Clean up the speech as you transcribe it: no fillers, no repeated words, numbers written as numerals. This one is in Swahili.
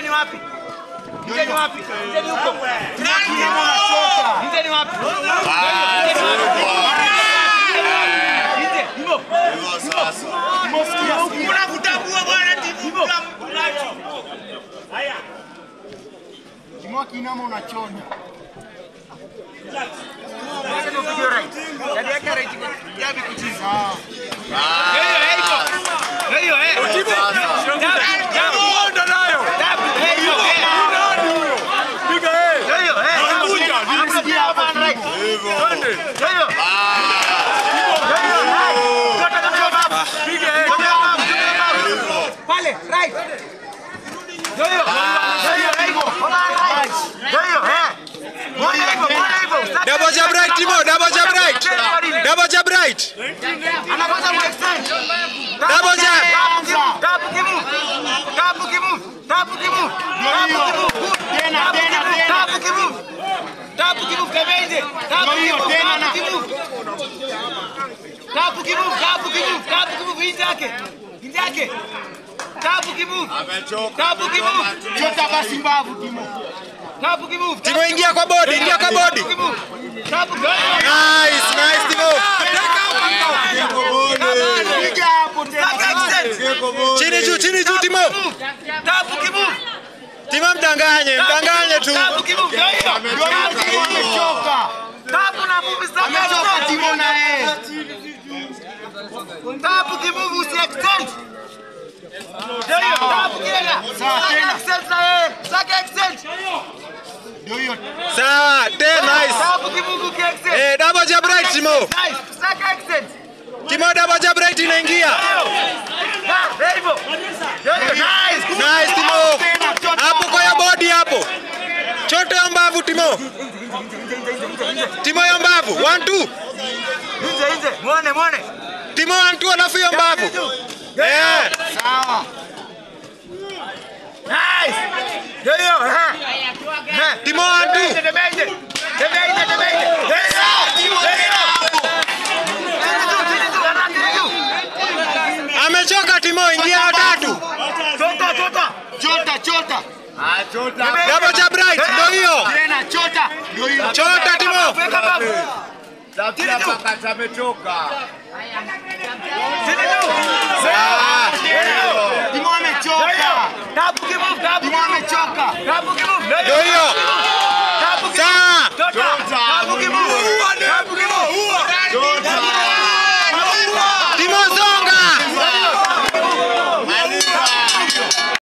ni wapi? Nje ni wapi? Nje ni huko. Nje ni wapi? Nje. Himo. Sasa. Mosikia huko. Unakutambua bwana timu. Haya. Kimo kinama unachona. Ndio right. Yaani yake right. Yapi kuchiza. Hiyo Onda nayo. Piga Anasikia hapa right. Twende. Hiyo. Pale right. Hiyo. Double jab right, Timo. Double jab right. Double jab right. Anakosa kuextend. Double jab. Tapu kimu. Tapu kimu kabeze. Tapu kimu injake. Tapu kimu. Chota basi mbavu Timo. Tapu kimu. Timo ingia kwa body, Tapu. Nice, Timo. Piga hapo tena. Chini juu Timo. Tapu kimu. Timo mdanganye tu. Tapu kimu. Amechoka. Tapu na move Amechoka Timo na yeye. Tapu kimu usi extend. Tapu kiela. Saka extend. Ndio hiyo. Sawa, nice. Tapu kimu extend. Double jab right Timo. Nice. Saka extend. Timo double jab right inaingia. Nice Timo. Hapo kwa ya body hapo. Chote ya mbavu Timo. Timo ya mbavu. 1 2. Nje. Muone. Timo 1 2 alafu ya mbavu. Sawa. Nice. Timo 1 2. Tembeze. Amechoka Timo, ingia watatu. Chota. Double jab right, ndio hiyo. Tena chota. Ndio hiyo. Chota Timo. Tafuta paka amechoka. Sawa. Timo amechoka.